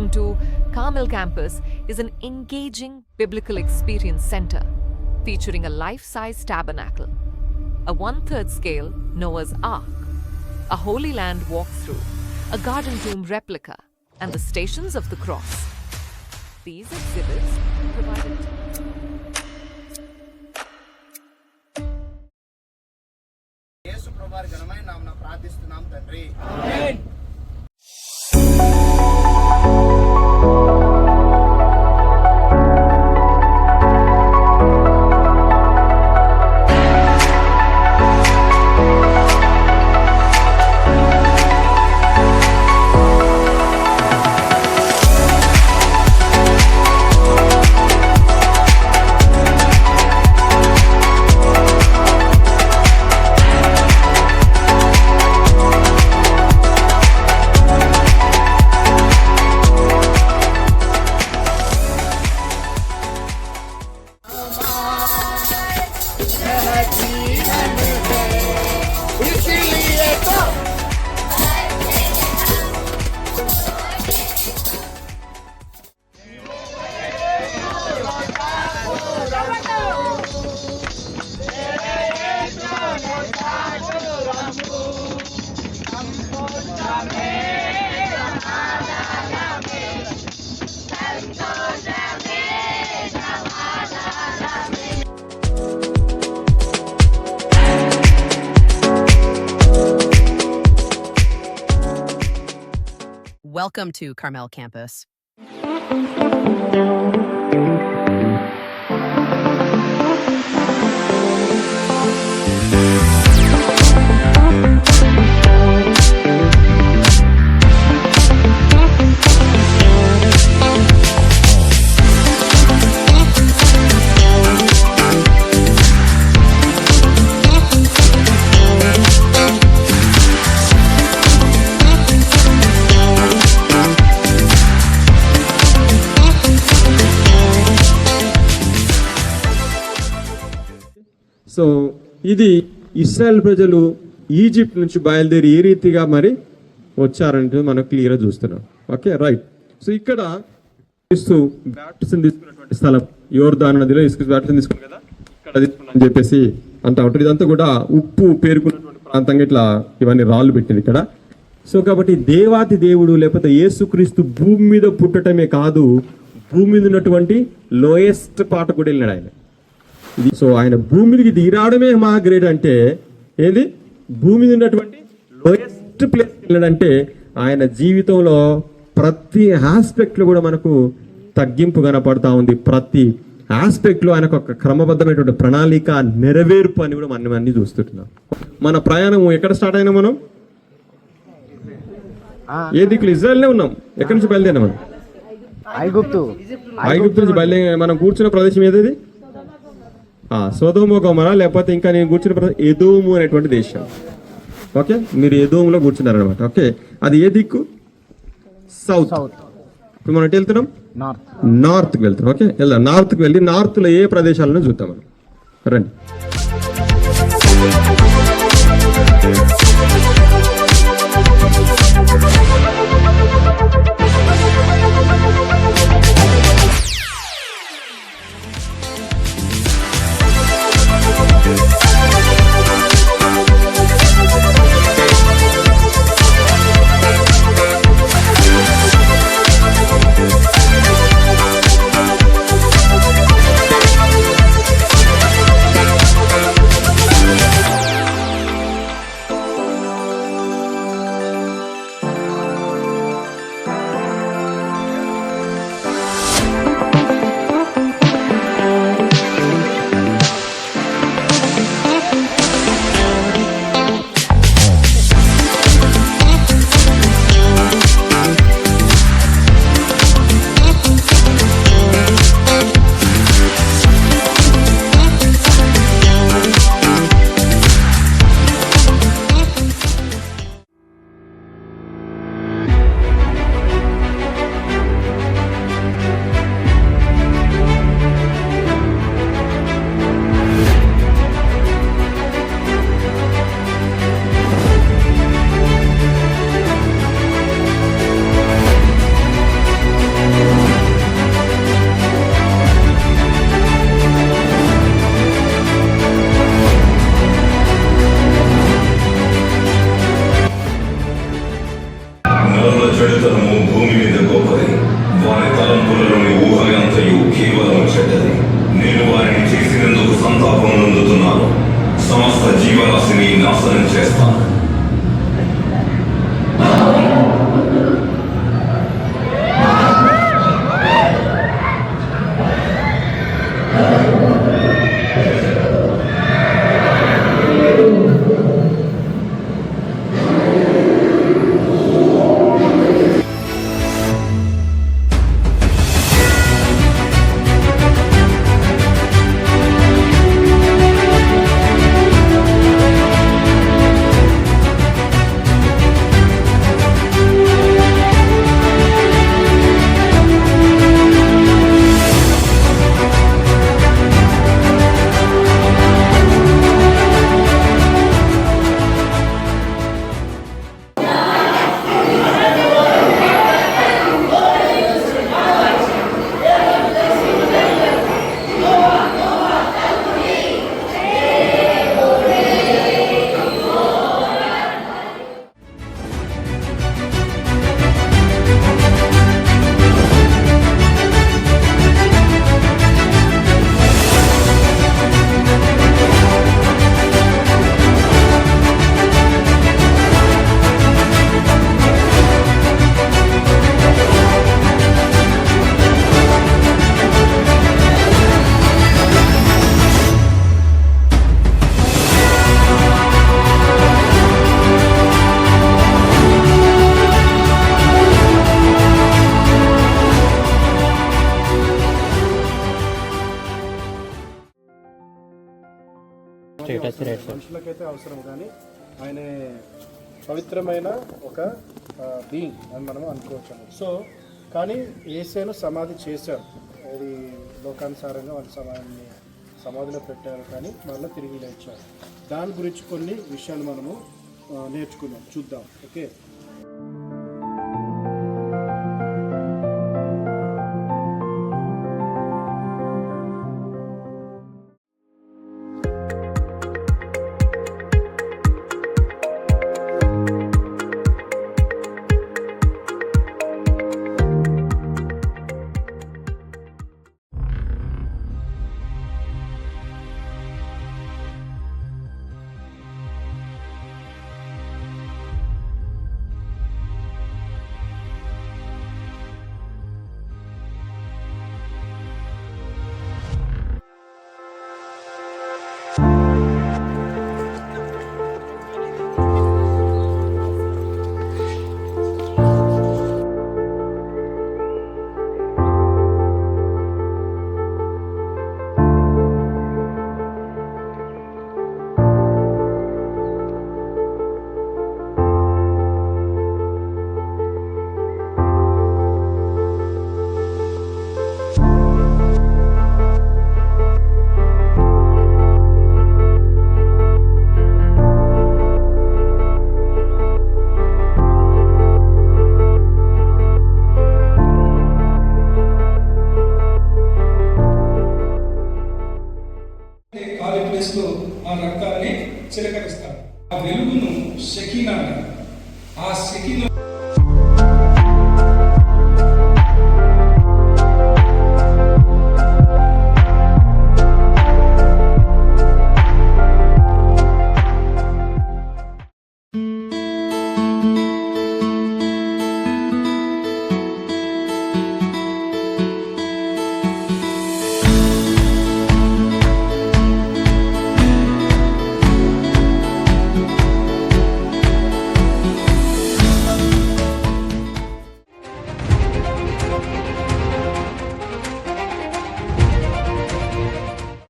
Welcome to Carmel Campus is an engaging biblical experience center featuring a life-size tabernacle, a 1/3 scale Noah's Ark, a Holy Land walkthrough, a garden tomb replica, and the Stations of the Cross. These exhibits provided యేసు ప్రభువారి ఘనమైన నామమున ప్రార్థిస్తున్నాం తండ్రి. Welcome to Carmel Campus. So ఇది Israel ప్రజలు Egypt నుంచి బయలుదేరి ఏ రీతిగా మరి వచ్చారంటే మనం క్లియర్గా చూస్తున్నాం. Okay, right. సో ఇక్కడ బ్యాప్టిజం తీసుకున్నటువంటి స్థలం యోర్దాను నదిలో బ్యాప్టిజం తీసుకున్నాం కదా, ఇక్కడ తీసుకున్నా అని చెప్పేసి అంటా ఉంటారు. ఇదంతా కూడా ఉప్పు పేరుకున్నటువంటి ప్రాంతంగా ఇట్లా ఇవన్నీ రాళ్ళు పెట్టింది ఇక్కడ. సో కాబట్టి దేవాతి దేవుడు లేకపోతే యేసుక్రీస్తు భూమి మీద పుట్టటమే కాదు, భూమి మీద ఉన్నటువంటి లోయెస్ట్ పాట కూడా వెళ్ళినాడు ఆయన. ఇది సో ఆయన భూమికి దిగిరావడమే మహా గ్రేట్. అంటే ఏది భూమి మీద ఉన్నటువంటి లోయెస్ట్ ప్లేస్ వెళ్ళాడంటే ఆయన జీవితంలో ప్రతి ఆస్పెక్ట్లో కూడా మనకు తగ్గింపు కనపడతా ఉంది. ప్రతి ఆస్పెక్ట్లో ఆయనకు ఒక క్రమబద్ధమైనటువంటి ప్రణాళిక నెరవేర్పు అని కూడా మనం అన్ని చూస్తున్నాం. మన ప్రయాణం ఎక్కడ స్టార్ట్ అయినా మనం ఏ దిక్కులు ఇజ్రాయెల్నే ఉన్నాం. ఎక్కడి నుంచి బయలుదేరినా మనం? ఐగుప్తు నుంచి బయలుదేరి మనం కూర్చున్న ప్రదేశం ఏది? సొదొమ గొమొర్రా, లేకపోతే ఇంకా నేను కూర్చున్న ఎదోము అనేటువంటి దేశం. ఓకే, మీరు ఎదోములో కూర్చున్నారనమాట. ఓకే, అది ఏ దిక్కు? సౌత్. ఇప్పుడు మనం వెళ్తున్నాం నార్త్కి వెళ్తున్నాం. ఓకే, వెళ్దాం. నార్త్కి వెళ్ళి నార్త్లో ఏ ప్రదేశాలను చూద్దాం మనం. రండి. నాశనం చేస్తాను. మనుషులకైతే అవసరం, కానీ ఆయన పవిత్రమైన ఒక బీయింగ్ అని మనం అనుకోవచ్చు. సో కానీ యేసును సమాధి చేశారు, అది లోకానుసారంగా వాళ్ళ సమాధిలో పెట్టారు, కానీ మళ్ళీ తిరిగి లేచారు. దాని గురించి కొన్ని విషయాలు మనము నేర్చుకుందాం, చూద్దాం. ఓకే, ఖాళీ ప్లేస్లో ఆ రక్తాన్ని చిలకరిస్తారు. ఆ వెలుగును షకీనా, ఆ షకీనా